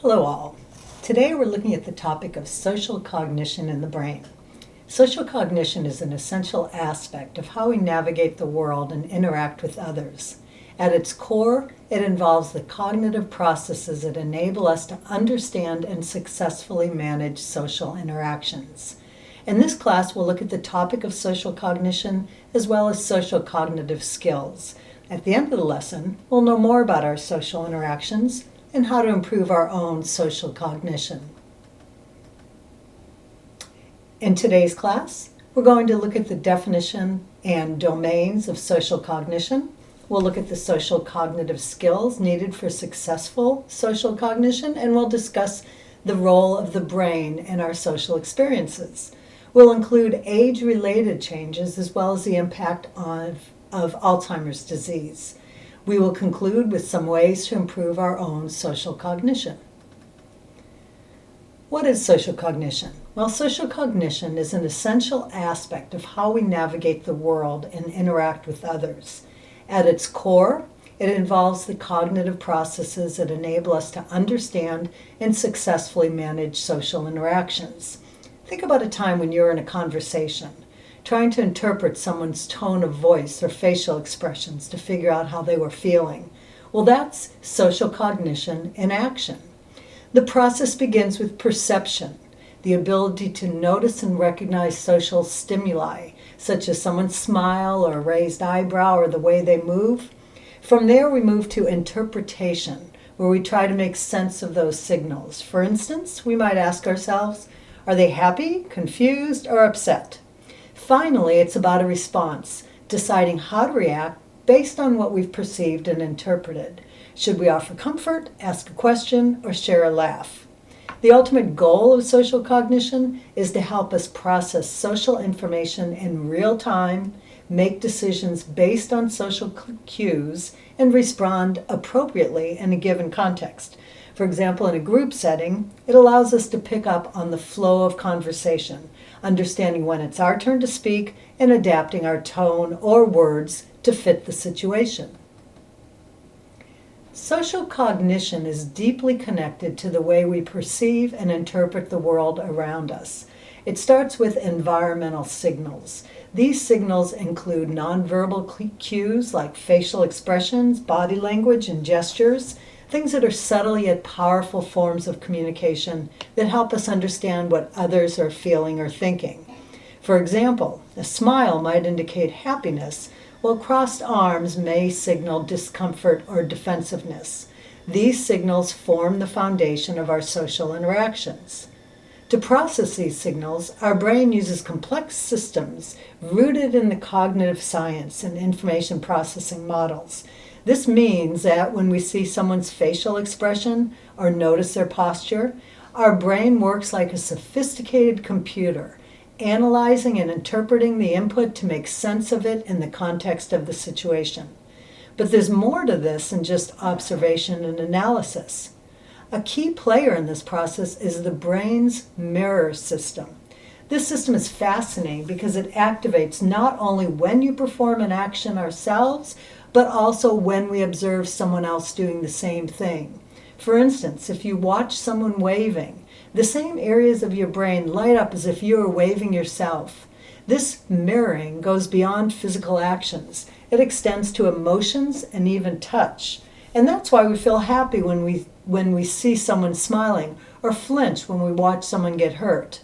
Hello all. Today we're looking at the topic of social cognition in the brain. Social cognition is an essential aspect of how we navigate the world and interact with others. At its core, it involves the cognitive processes that enable us to understand and successfully manage social interactions. In this class, we'll look at the topic of social cognition as well as social cognitive skills. At the end of the lesson, we'll know more about our social interactions and how to improve our own social cognition. In today's class, we're going to look at the definition and domains of social cognition. We'll look at the social cognitive skills needed for successful social cognition, and we'll discuss the role of the brain in our social experiences. We'll include age-related changes as well as the impact of Alzheimer's disease. We will conclude with some ways to improve our own social cognition. What is social cognition? Well, social cognition is an essential aspect of how we navigate the world and interact with others. At its core, it involves the cognitive processes that enable us to understand and successfully manage social interactions. Think about a time when you're in a conversation, trying to interpret someone's tone of voice or facial expressions to figure out how they were feeling. Well, that's social cognition in action. The process begins with perception, the ability to notice and recognize social stimuli, such as someone's smile or a raised eyebrow or the way they move. From there, we move to interpretation, where we try to make sense of those signals. For instance, we might ask ourselves, are they happy, confused, or upset? Finally, it's about a response, deciding how to react based on what we've perceived and interpreted. Should we offer comfort, ask a question, or share a laugh? The ultimate goal of social cognition is to help us process social information in real time, make decisions based on social cues, and respond appropriately in a given context. For example, in a group setting, it allows us to pick up on the flow of conversation, understanding when it's our turn to speak and adapting our tone or words to fit the situation. Social cognition is deeply connected to the way we perceive and interpret the world around us. It starts with environmental signals. These signals include nonverbal cues like facial expressions, body language, and gestures, things that are subtle yet powerful forms of communication that help us understand what others are feeling or thinking. For example, a smile might indicate happiness, while crossed arms may signal discomfort or defensiveness. These signals form the foundation of our social interactions. To process these signals, our brain uses complex systems rooted in the cognitive science and information processing models. This means that when we see someone's facial expression or notice their posture, our brain works like a sophisticated computer, analyzing and interpreting the input to make sense of it in the context of the situation. But there's more to this than just observation and analysis. A key player in this process is the brain's mirror system. This system is fascinating because it activates not only when you perform an action ourselves, but also when we observe someone else doing the same thing. For instance, if you watch someone waving, the same areas of your brain light up as if you were waving yourself. This mirroring goes beyond physical actions. It extends to emotions and even touch. And that's why we feel happy when we see someone smiling, or flinch when we watch someone get hurt.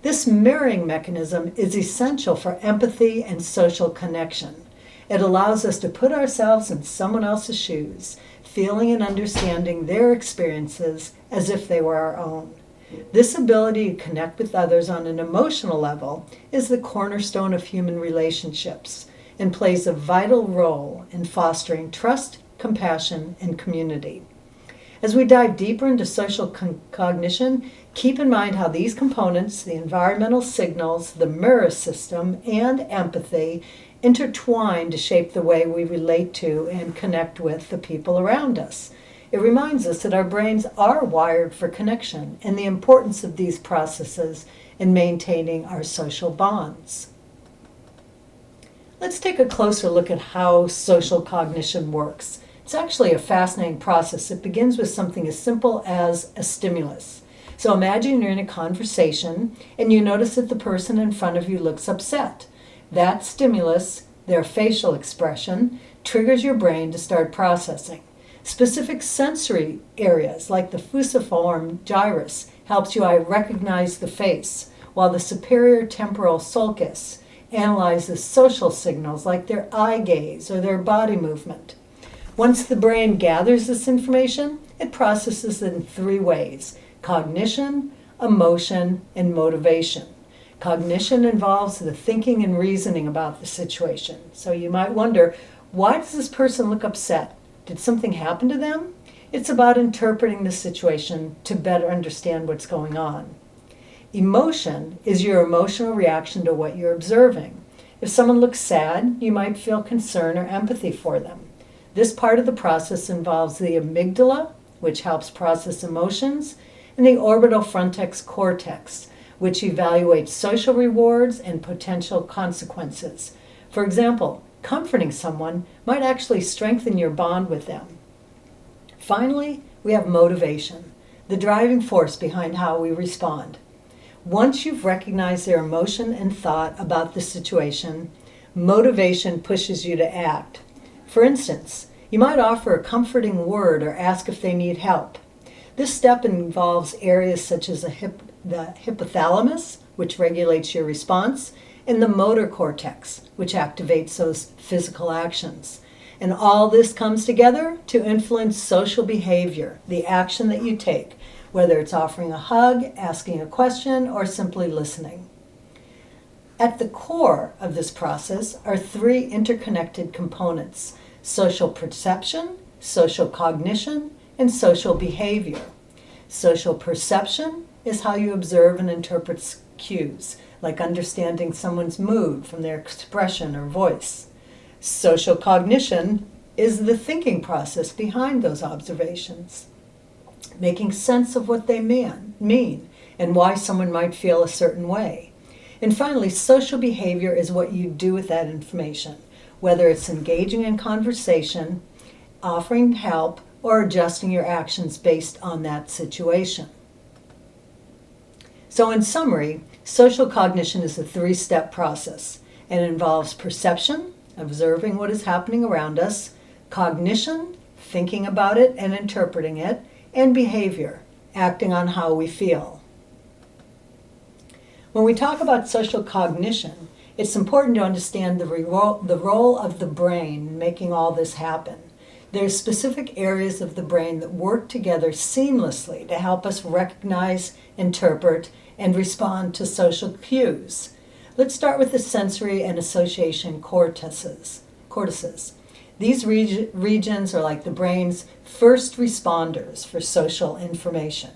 This mirroring mechanism is essential for empathy and social connection. It allows us to put ourselves in someone else's shoes, feeling and understanding their experiences as if they were our own. This ability to connect with others on an emotional level is the cornerstone of human relationships and plays a vital role in fostering trust, compassion, and community. As we dive deeper into social cognition, keep in mind how these components, the environmental signals, the mirror system, and empathy, intertwine to shape the way we relate to and connect with the people around us. It reminds us that our brains are wired for connection and the importance of these processes in maintaining our social bonds. Let's take a closer look at how social cognition works. It's actually a fascinating process. It begins with something as simple as a stimulus. So imagine you're in a conversation and you notice that the person in front of you looks upset. That stimulus, their facial expression, triggers your brain to start processing. Specific sensory areas like the fusiform gyrus helps you recognize the face, while the superior temporal sulcus analyzes social signals like their eye gaze or their body movement. Once the brain gathers this information, it processes it in three ways: cognition, emotion, and motivation. Cognition involves the thinking and reasoning about the situation. So you might wonder, why does this person look upset? Did something happen to them? It's about interpreting the situation to better understand what's going on. Emotion is your emotional reaction to what you're observing. If someone looks sad, you might feel concern or empathy for them. This part of the process involves the amygdala, which helps process emotions, and the orbital frontex cortex, which evaluates social rewards and potential consequences. For example, comforting someone might actually strengthen your bond with them. Finally, we have motivation, the driving force behind how we respond. Once you've recognized their emotion and thought about the situation, motivation pushes you to act. For instance, you might offer a comforting word or ask if they need help. This step involves areas such as the hypothalamus, which regulates your response, and the motor cortex, which activates those physical actions. And all this comes together to influence social behavior, the action that you take, whether it's offering a hug, asking a question, or simply listening. At the core of this process are three interconnected components: social perception, social cognition, and social behavior. Social perception is how you observe and interpret cues, like understanding someone's mood from their expression or voice. Social cognition is the thinking process behind those observations, making sense of what they mean and why someone might feel a certain way. And finally, social behavior is what you do with that information, whether it's engaging in conversation, offering help, or adjusting your actions based on that situation. So in summary, social cognition is a three-step process. It involves perception, observing what is happening around us; cognition, thinking about it and interpreting it; and behavior, acting on how we feel. When we talk about social cognition, it's important to understand the role of the brain in making all this happen. There are specific areas of the brain that work together seamlessly to help us recognize, interpret, and respond to social cues. Let's start with the sensory and association cortices. These regions are like the brain's first responders for social information.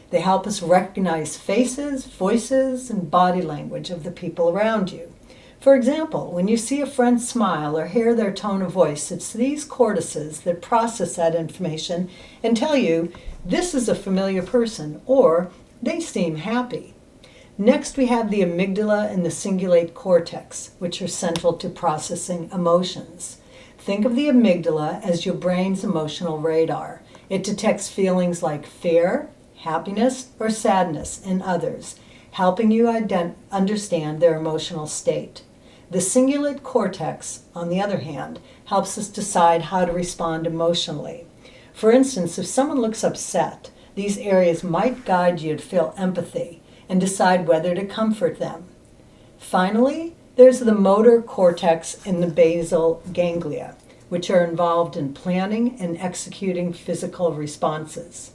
They help us recognize faces, voices, and body language of the people around you. For example, when you see a friend smile or hear their tone of voice, it's these cortices that process that information and tell you this is a familiar person or they seem happy. Next, we have the amygdala and the cingulate cortex, which are central to processing emotions. Think of the amygdala as your brain's emotional radar. It detects feelings like fear, happiness, or sadness in others, helping you understand their emotional state. The cingulate cortex, on the other hand, helps us decide how to respond emotionally. For instance, if someone looks upset, these areas might guide you to feel empathy and decide whether to comfort them. Finally, there's the motor cortex and the basal ganglia, which are involved in planning and executing physical responses.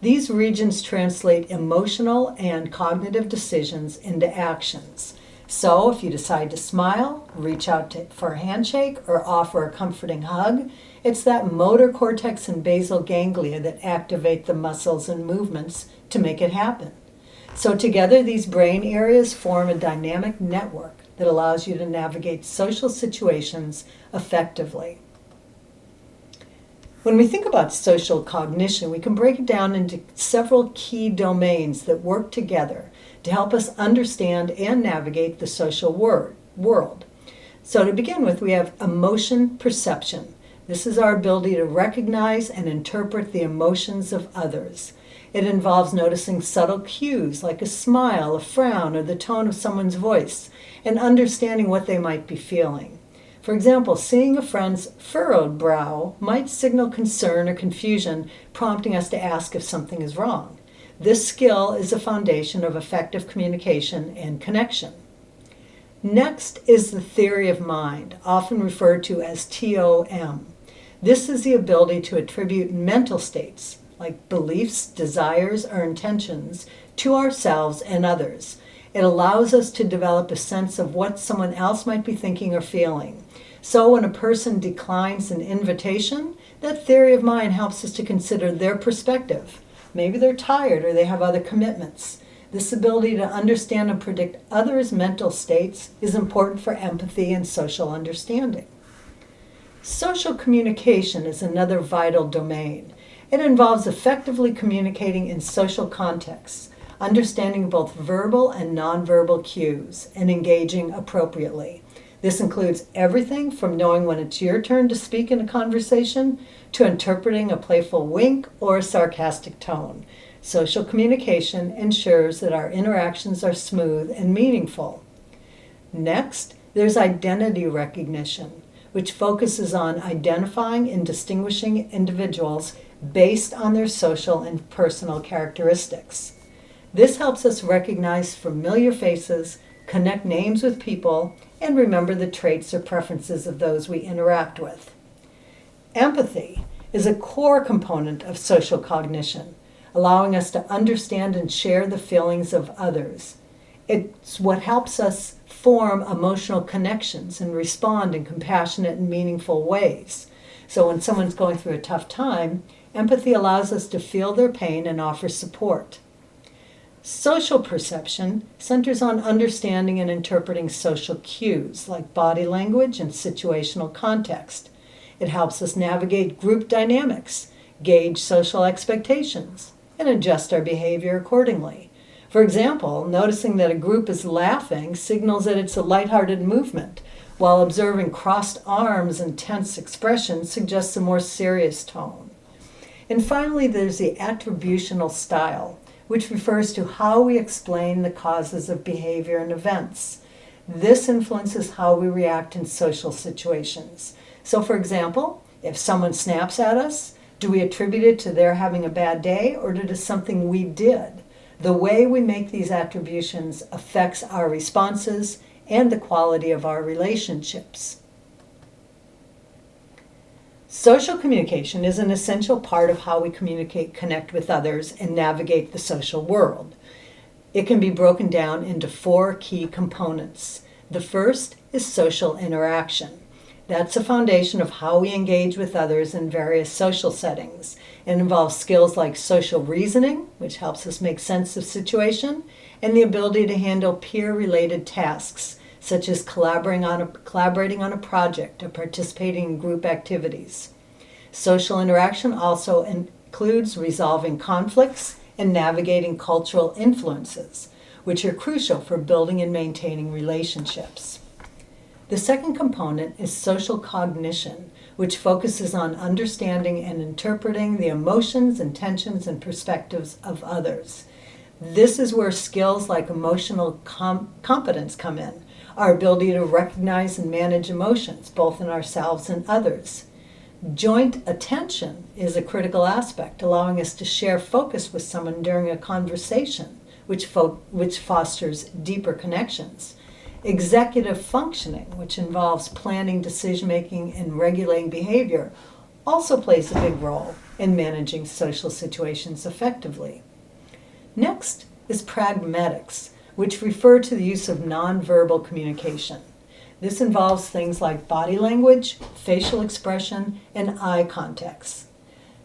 These regions translate emotional and cognitive decisions into actions. So if you decide to smile, reach out for a handshake, or offer a comforting hug, it's that motor cortex and basal ganglia that activate the muscles and movements to make it happen. So together, these brain areas form a dynamic network that allows you to navigate social situations effectively. When we think about social cognition, we can break it down into several key domains that work together to help us understand and navigate the social world. So to begin with, we have emotion perception. This is our ability to recognize and interpret the emotions of others. It involves noticing subtle cues like a smile, a frown, or the tone of someone's voice, and understanding what they might be feeling. For example, seeing a friend's furrowed brow might signal concern or confusion, prompting us to ask if something is wrong. This skill is a foundation of effective communication and connection. Next is the theory of mind, often referred to as TOM. This is the ability to attribute mental states, like beliefs, desires, or intentions, to ourselves and others. It allows us to develop a sense of what someone else might be thinking or feeling. So when a person declines an invitation, that theory of mind helps us to consider their perspective. Maybe they're tired or they have other commitments. This ability to understand and predict others' mental states is important for empathy and social understanding. Social communication is another vital domain. It involves effectively communicating in social contexts, understanding both verbal and nonverbal cues, and engaging appropriately. This includes everything from knowing when it's your turn to speak in a conversation to interpreting a playful wink or a sarcastic tone. Social communication ensures that our interactions are smooth and meaningful. Next, there's identity recognition, which focuses on identifying and distinguishing individuals based on their social and personal characteristics. This helps us recognize familiar faces, connect names with people, and remember the traits or preferences of those we interact with. Empathy is a core component of social cognition, allowing us to understand and share the feelings of others. It's what helps us form emotional connections and respond in compassionate and meaningful ways. So when someone's going through a tough time, empathy allows us to feel their pain and offer support. Social perception centers on understanding and interpreting social cues like body language and situational context. It helps us navigate group dynamics, gauge social expectations, and adjust our behavior accordingly. For example, noticing that a group is laughing signals that it's a lighthearted movement, while observing crossed arms and tense expressions suggests a more serious tone. And finally, there's the attributional style, which refers to how we explain the causes of behavior and events. This influences how we react in social situations. So for example, if someone snaps at us, do we attribute it to their having a bad day or to something we did? The way we make these attributions affects our responses and the quality of our relationships. Social communication is an essential part of how we communicate, connect with others, and navigate the social world. It can be broken down into 4 key components. The first is social interaction. That's a foundation of how we engage with others in various social settings. It involves skills like social reasoning, which helps us make sense of situation, and the ability to handle peer-related tasks, such as collaborating on a project or participating in group activities. Social interaction also includes resolving conflicts and navigating cultural influences, which are crucial for building and maintaining relationships. The second component is social cognition, which focuses on understanding and interpreting the emotions, intentions, and perspectives of others. This is where skills like emotional competence come in, our ability to recognize and manage emotions, both in ourselves and others. Joint attention is a critical aspect, allowing us to share focus with someone during a conversation, which fosters deeper connections. Executive functioning, which involves planning, decision-making, and regulating behavior, also plays a big role in managing social situations effectively. Next is pragmatics, which refer to the use of nonverbal communication. This involves things like body language, facial expression, and eye contacts.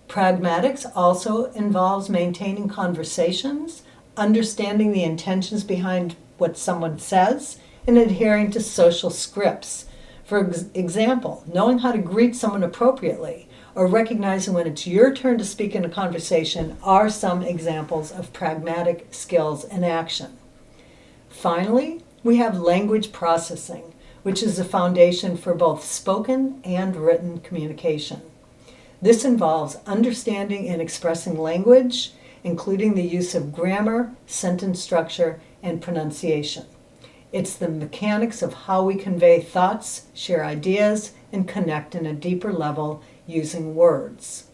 Pragmatics also involves maintaining conversations, understanding the intentions behind what someone says, and adhering to social scripts. For example, knowing how to greet someone appropriately or recognizing when it's your turn to speak in a conversation are some examples of pragmatic skills in action. Finally, we have language processing, which is the foundation for both spoken and written communication. This involves understanding and expressing language, including the use of grammar, sentence structure, and pronunciation. It's the mechanics of how we convey thoughts, share ideas, and connect in a deeper level using words.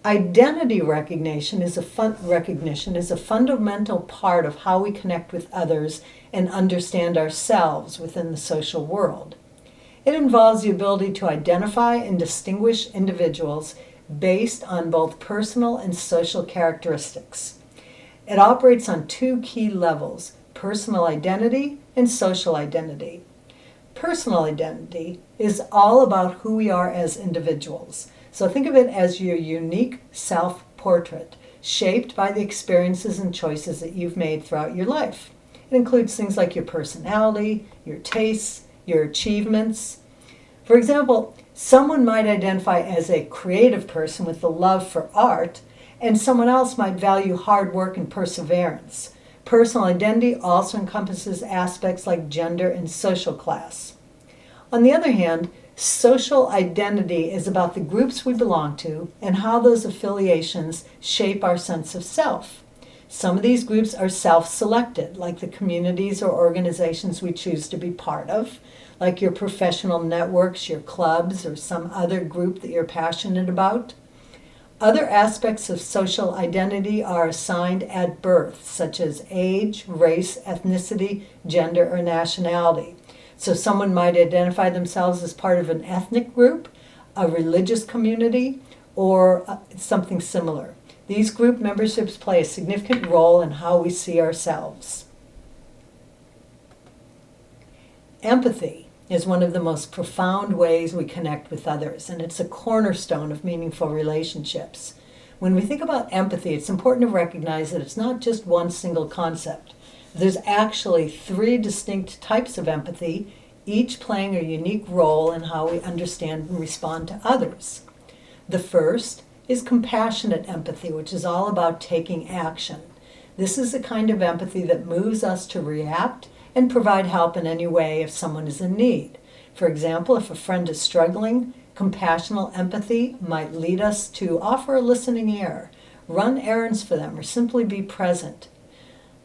Identity recognition is a fundamental part of how we connect with others and understand ourselves within the social world. It involves the ability to identify and distinguish individuals based on both personal and social characteristics. It operates on two key levels: personal identity and social identity. Personal identity is all about who we are as individuals. So think of it as your unique self-portrait, shaped by the experiences and choices that you've made throughout your life. It includes things like your personality, your tastes, your achievements. For example, someone might identify as a creative person with a love for art, and someone else might value hard work and perseverance. Personal identity also encompasses aspects like gender and social class. On the other hand, social identity is about the groups we belong to and how those affiliations shape our sense of self. Some of these groups are self-selected, like the communities or organizations we choose to be part of, like your professional networks, your clubs, or some other group that you're passionate about. Other aspects of social identity are assigned at birth, such as age, race, ethnicity, gender, or nationality. So someone might identify themselves as part of an ethnic group, a religious community, or something similar. These group memberships play a significant role in how we see ourselves. Empathy is one of the most profound ways we connect with others, and it's a cornerstone of meaningful relationships. When we think about empathy, it's important to recognize that it's not just one single concept. There's actually 3 distinct types of empathy, each playing a unique role in how we understand and respond to others. The first is compassionate empathy, which is all about taking action. This is the kind of empathy that moves us to react and provide help in any way if someone is in need. For example, if a friend is struggling, compassionate empathy might lead us to offer a listening ear, run errands for them, or simply be present.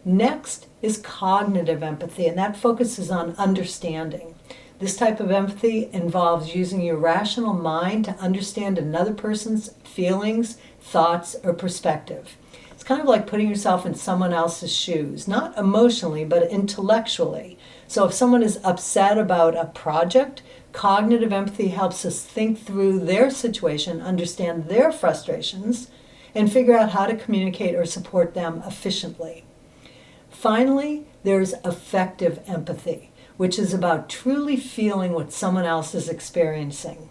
Next is cognitive empathy, and that focuses on understanding. This type of empathy involves using your rational mind to understand another person's feelings, thoughts, or perspective. It's kind of like putting yourself in someone else's shoes, not emotionally, but intellectually. So if someone is upset about a project, cognitive empathy helps us think through their situation, understand their frustrations, and figure out how to communicate or support them efficiently. Finally, there's affective empathy, which is about truly feeling what someone else is experiencing.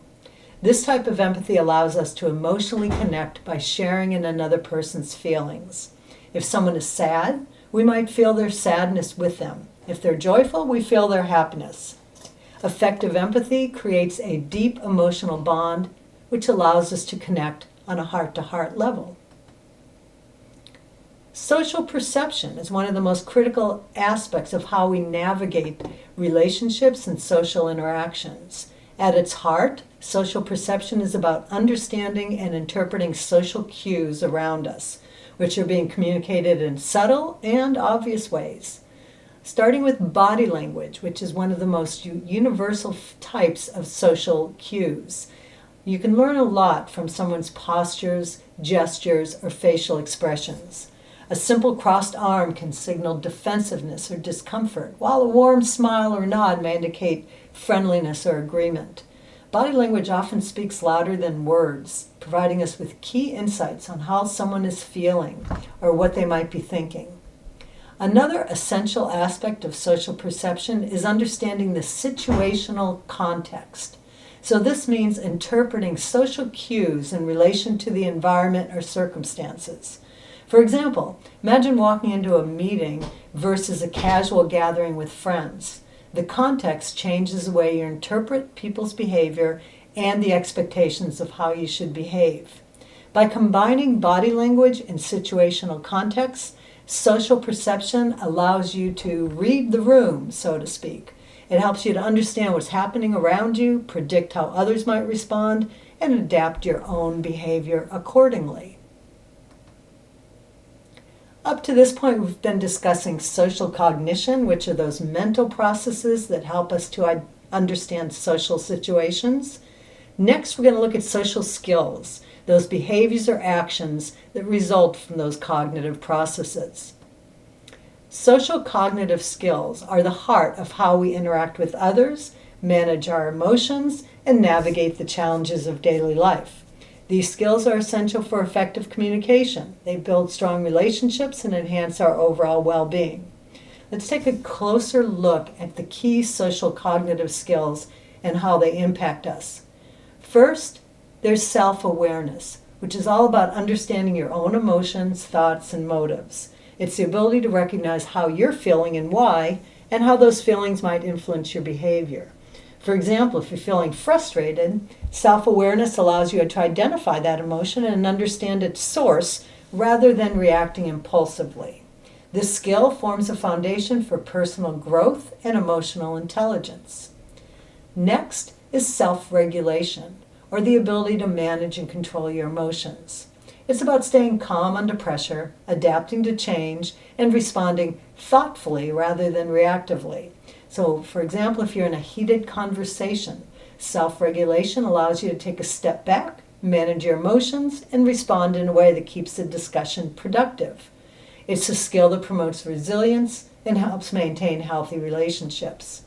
This type of empathy allows us to emotionally connect by sharing in another person's feelings. If someone is sad, we might feel their sadness with them. If they're joyful, we feel their happiness. Affective empathy creates a deep emotional bond, which allows us to connect on a heart-to-heart level. Social perception is one of the most critical aspects of how we navigate relationships and social interactions. At its heart, social perception is about understanding and interpreting social cues around us, which are being communicated in subtle and obvious ways. Starting with body language, which is one of the most universal types of social cues. You can learn a lot from someone's postures, gestures, or facial expressions. A simple crossed arm can signal defensiveness or discomfort, while a warm smile or nod may indicate friendliness or agreement. Body language often speaks louder than words, providing us with key insights on how someone is feeling or what they might be thinking. Another essential aspect of social perception is understanding the situational context. So this means interpreting social cues in relation to the environment or circumstances. For example, imagine walking into a meeting versus a casual gathering with friends. The context changes the way you interpret people's behavior and the expectations of how you should behave. By combining body language and situational context, Social perception allows you to read the room, so to speak. It helps you to understand what's happening around you, predict how others might respond, and adapt your own behavior accordingly. Up to this point, we've been discussing social cognition, which are those mental processes that help us to understand social situations. Next, we're going to look at social skills, those behaviors or actions that result from those cognitive processes. Social cognitive skills are the heart of how we interact with others, manage our emotions, and navigate the challenges of daily life. These skills are essential for effective communication. They build strong relationships and enhance our overall well-being. Let's take a closer look at the key social cognitive skills and how they impact us. First, there's self-awareness, which is all about understanding your own emotions, thoughts, and motives. It's the ability to recognize how you're feeling and why, and how those feelings might influence your behavior. For example, if you're feeling frustrated, self-awareness allows you to identify that emotion and understand its source rather than reacting impulsively. This skill forms a foundation for personal growth and emotional intelligence. Next is self-regulation, or the ability to manage and control your emotions. It's about staying calm under pressure, adapting to change, and responding thoughtfully rather than reactively. So, for example, if you're in a heated conversation, self-regulation allows you to take a step back, manage your emotions, and respond in a way that keeps the discussion productive. It's a skill that promotes resilience and helps maintain healthy relationships.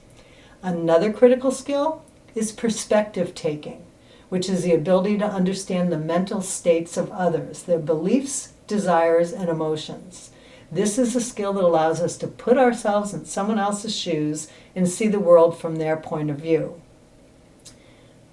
Another critical skill is perspective taking, which is the ability to understand the mental states of others, their beliefs, desires, and emotions. This is a skill that allows us to put ourselves in someone else's shoes and see the world from their point of view.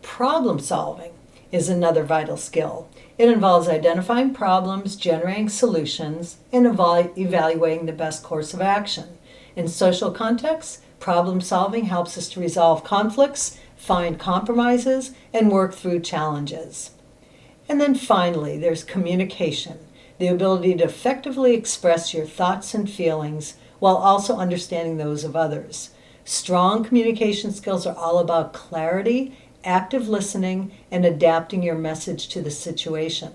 Problem solving is another vital skill. It involves identifying problems, generating solutions, and evaluating the best course of action. In social contexts, problem solving helps us to resolve conflicts, find compromises, and work through challenges. And then finally, there's communication, the ability to effectively express your thoughts and feelings while also understanding those of others. Strong communication skills are all about clarity, active listening, and adapting your message to the situation.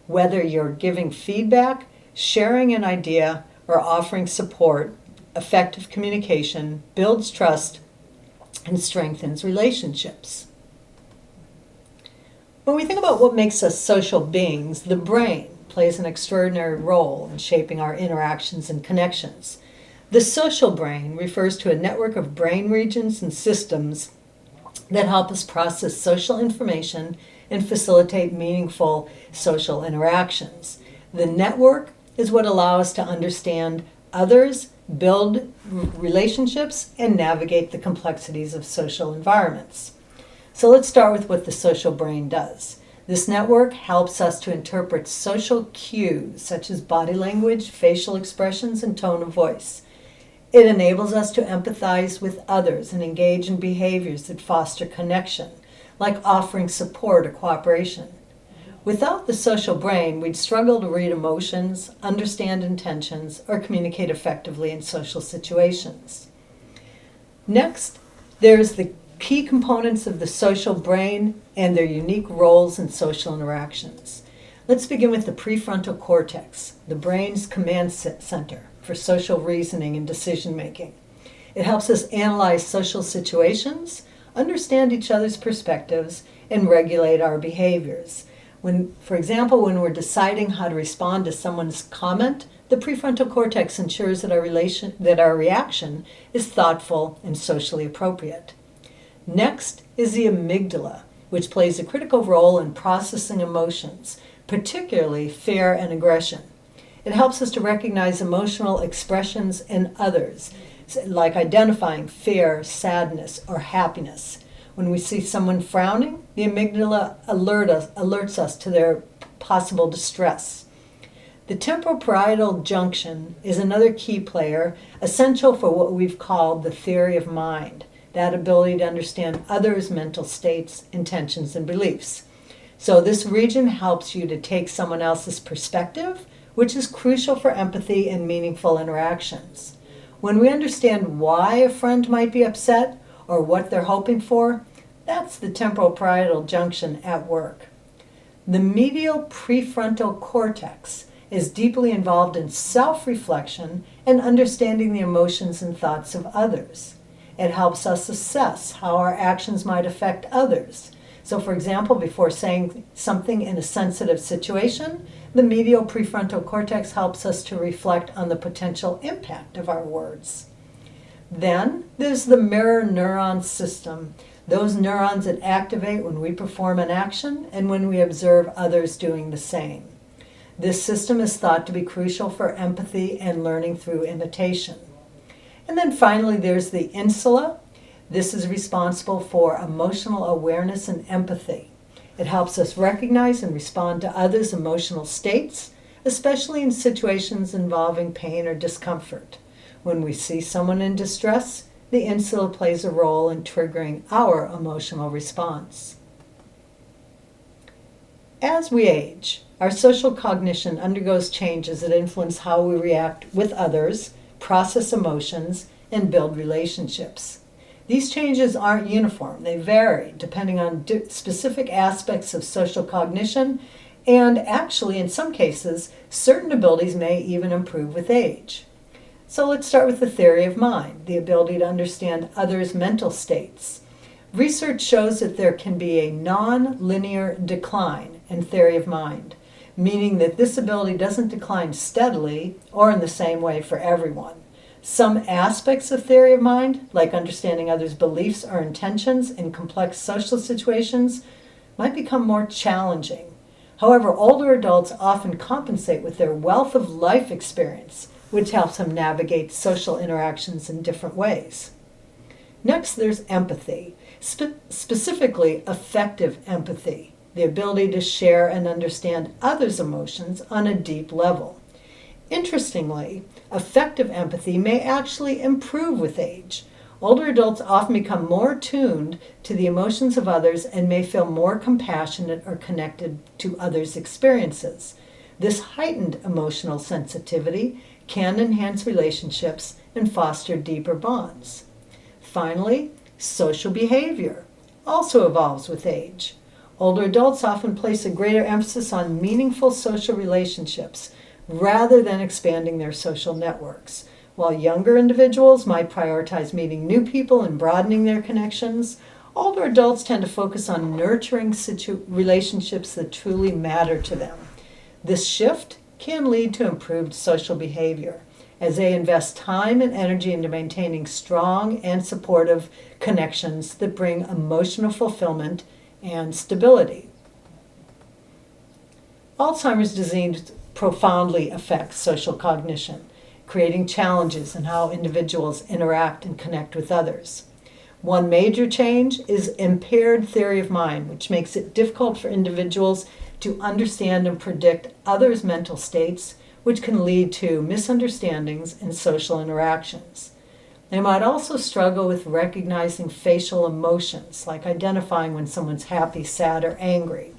Whether you're giving feedback, sharing an idea, or offering support, effective communication builds trust and strengthens relationships. When we think about what makes us social beings, the brain plays an extraordinary role in shaping our interactions and connections. The social brain refers to a network of brain regions and systems that help us process social information and facilitate meaningful social interactions. The network is what allows us to understand others, build relationships, and navigate the complexities of social environments. So let's start with what the social brain does. This network helps us to interpret social cues such as body language, facial expressions, and tone of voice. It enables us to empathize with others and engage in behaviors that foster connection, like offering support or cooperation. Without the social brain, we'd struggle to read emotions, understand intentions, or communicate effectively in social situations. Next, there's the key components of the social brain and their unique roles in social interactions. Let's begin with the prefrontal cortex, the brain's command center for social reasoning and decision making. It helps us analyze social situations, understand each other's perspectives, and regulate our behaviors. For example, when we're deciding how to respond to someone's comment, the prefrontal cortex ensures that our reaction is thoughtful and socially appropriate. Next is the amygdala, which plays a critical role in processing emotions, particularly fear and aggression. It helps us to recognize emotional expressions in others, like identifying fear, sadness, or happiness. When we see someone frowning, the amygdala alerts us to their possible distress. The temporal junction is another key player, essential for what we've called the theory of mind, that ability to understand others' mental states, intentions, and beliefs. So this region helps you to take someone else's perspective, which is crucial for empathy and meaningful interactions. When we understand why a friend might be upset or what they're hoping for, that's the temporal parietal junction at work. The medial prefrontal cortex is deeply involved in self-reflection and understanding the emotions and thoughts of others. It helps us assess how our actions might affect others. So, for example, before saying something in a sensitive situation, the medial prefrontal cortex helps us to reflect on the potential impact of our words. Then there's the mirror neuron system, those neurons that activate when we perform an action and when we observe others doing the same. This system is thought to be crucial for empathy and learning through imitation. And then finally, there's the insula. This is responsible for emotional awareness and empathy. It helps us recognize and respond to others' emotional states, especially in situations involving pain or discomfort. When we see someone in distress, the insula plays a role in triggering our emotional response. As we age, our social cognition undergoes changes that influence how we react with others, process emotions, and build relationships. These changes aren't uniform. They vary depending on specific aspects of social cognition, and actually, in some cases, certain abilities may even improve with age. So let's start with the theory of mind, the ability to understand others' mental states. Research shows that there can be a non-linear decline in theory of mind, meaning that this ability doesn't decline steadily or in the same way for everyone. Some aspects of theory of mind, like understanding others' beliefs or intentions in complex social situations, might become more challenging. However, older adults often compensate with their wealth of life experience, which helps them navigate social interactions in different ways. Next, there's empathy, specifically affective empathy, the ability to share and understand others' emotions on a deep level. Interestingly, affective empathy may actually improve with age. Older adults often become more attuned to the emotions of others and may feel more compassionate or connected to others' experiences. This heightened emotional sensitivity can enhance relationships and foster deeper bonds. Finally, social behavior also evolves with age. Older adults often place a greater emphasis on meaningful social relationships rather than expanding their social networks, while younger individuals might prioritize meeting new people and broadening their connections. Older adults tend to focus on nurturing relationships that truly matter to them. This shift can lead to improved social behavior as they invest time and energy into maintaining strong and supportive connections that bring emotional fulfillment and stability. Alzheimer's disease profoundly affects social cognition, creating challenges in how individuals interact and connect with others. One major change is impaired theory of mind, which makes it difficult for individuals to understand and predict others' mental states, which can lead to misunderstandings in social interactions. They might also struggle with recognizing facial emotions, like identifying when someone's happy, sad, or angry.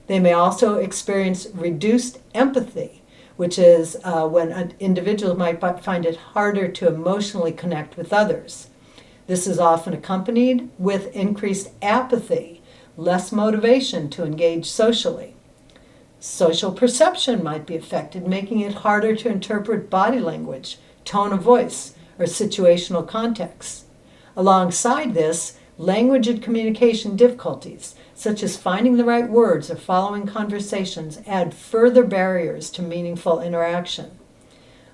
They may also experience reduced empathy, which is when individuals might find it harder to emotionally connect with others. This is often accompanied with increased apathy, less motivation to engage socially. Social perception might be affected, making it harder to interpret body language, tone of voice, or situational context. Alongside this, language and communication difficulties, such as finding the right words or following conversations, add further barriers to meaningful interaction.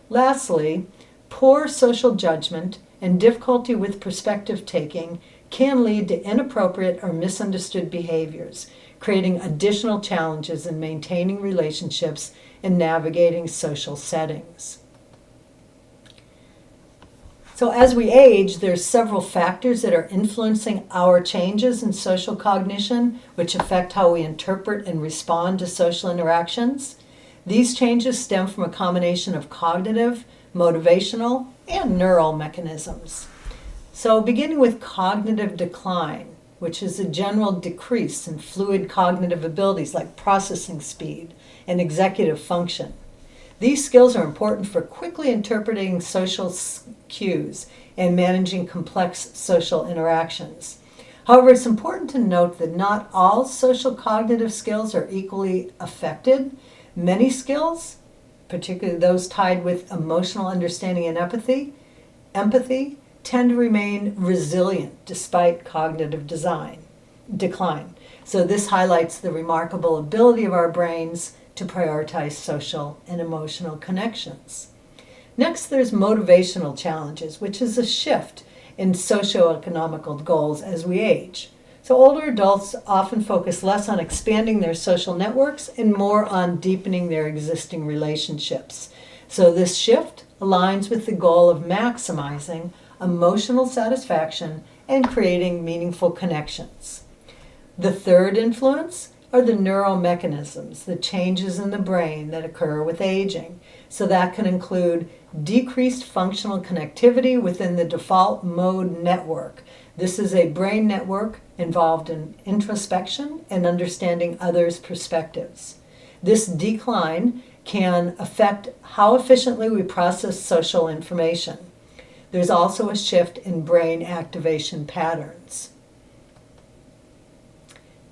Lastly, poor social judgment and difficulty with perspective taking can lead to inappropriate or misunderstood behaviors, creating additional challenges in maintaining relationships and navigating social settings. So as we age, there's several factors that are influencing our changes in social cognition, which affect how we interpret and respond to social interactions. These changes stem from a combination of cognitive, motivational, and neural mechanisms. So beginning with cognitive decline, which is a general decrease in fluid cognitive abilities like processing speed and executive function. These skills are important for quickly interpreting social cues and managing complex social interactions. However, it's important to note that not all social cognitive skills are equally affected. Many skills, particularly those tied with emotional understanding and empathy, tend to remain resilient despite cognitive decline. So this highlights the remarkable ability of our brains to prioritize social and emotional connections. Next, there's motivational challenges, which is a shift in socioeconomic goals as we age. So older adults often focus less on expanding their social networks and more on deepening their existing relationships. So this shift aligns with the goal of maximizing emotional satisfaction and creating meaningful connections. The third influence are the neuromechanisms, the changes in the brain that occur with aging. So that can include decreased functional connectivity within the default mode network. This is a brain network involved in introspection and understanding others' perspectives. This decline can affect how efficiently we process social information. There's also a shift in brain activation patterns.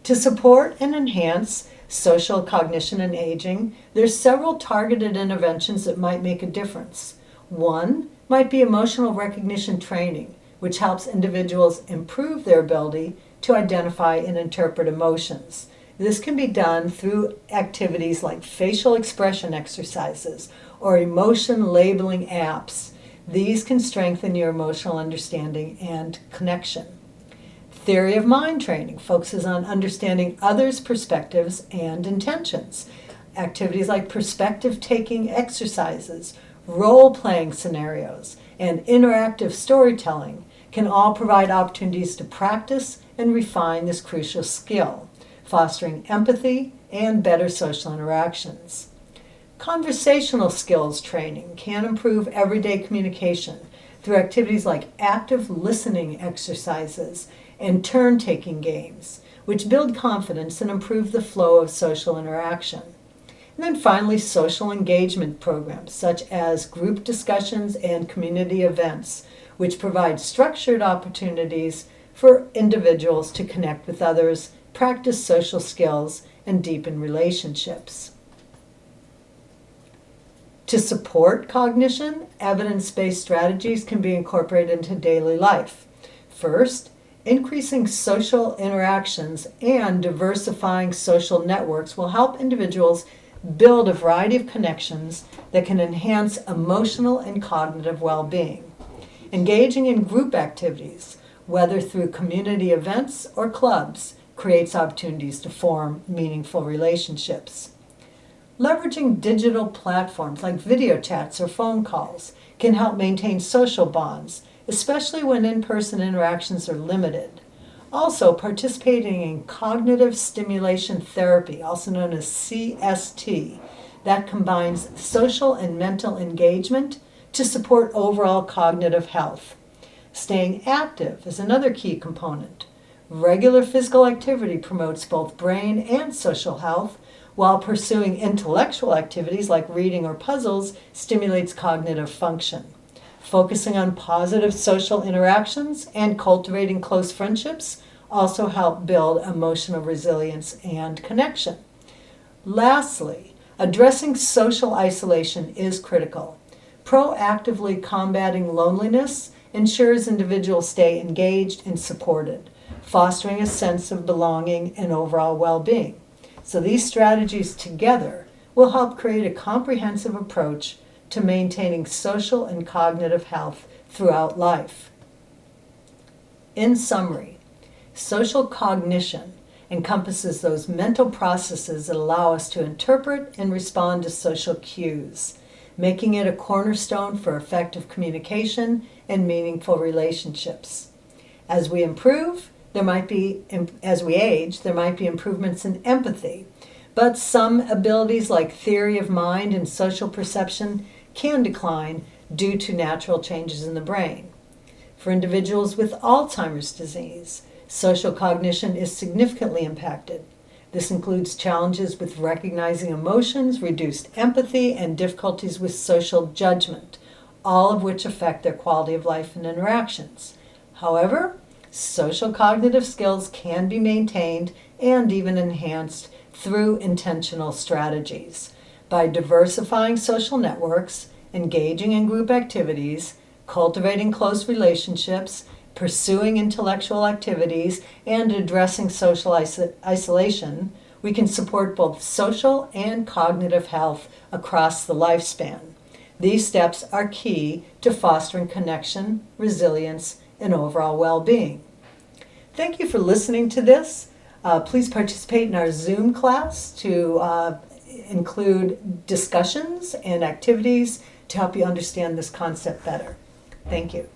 To support and enhance social cognition and aging, there's several targeted interventions that might make a difference. One might be emotional recognition training, which helps individuals improve their ability to identify and interpret emotions. This can be done through activities like facial expression exercises or emotion labeling apps. These can strengthen your emotional understanding and connection. Theory of mind training focuses on understanding others' perspectives and intentions. Activities like perspective-taking exercises, role-playing scenarios, and interactive storytelling can all provide opportunities to practice and refine this crucial skill, fostering empathy and better social interactions. Conversational skills training can improve everyday communication through activities like active listening exercises and turn-taking games, which build confidence and improve the flow of social interaction. And then finally, social engagement programs such as group discussions and community events, which provide structured opportunities for individuals to connect with others, practice social skills, and deepen relationships. To support cognition, evidence-based strategies can be incorporated into daily life. First, increasing social interactions and diversifying social networks will help individuals build a variety of connections that can enhance emotional and cognitive well-being. Engaging in group activities, whether through community events or clubs, creates opportunities to form meaningful relationships. Leveraging digital platforms like video chats or phone calls can help maintain social bonds, especially when in-person interactions are limited. Also, participating in cognitive stimulation therapy, also known as CST, that combines social and mental engagement to support overall cognitive health. Staying active is another key component. Regular physical activity promotes both brain and social health, while pursuing intellectual activities like reading or puzzles stimulates cognitive function. Focusing on positive social interactions and cultivating close friendships also help build emotional resilience and connection. Lastly, addressing social isolation is critical. Proactively combating loneliness ensures individuals stay engaged and supported, fostering a sense of belonging and overall well-being. So these strategies together will help create a comprehensive approach to maintaining social and cognitive health throughout life. In summary, social cognition encompasses those mental processes that allow us to interpret and respond to social cues, making it a cornerstone for effective communication and meaningful relationships. As we age, there might be improvements in empathy, but some abilities like theory of mind and social perception can decline due to natural changes in the brain. For individuals with Alzheimer's disease, social cognition is significantly impacted. This includes challenges with recognizing emotions, reduced empathy, and difficulties with social judgment, all of which affect their quality of life and interactions. However, social cognitive skills can be maintained and even enhanced through intentional strategies. By diversifying social networks, engaging in group activities, cultivating close relationships, pursuing intellectual activities, and addressing social isolation, we can support both social and cognitive health across the lifespan. These steps are key to fostering connection, resilience, and overall well-being. Thank you for listening to this. Please participate in our Zoom class to include discussions and activities to help you understand this concept better. Thank you.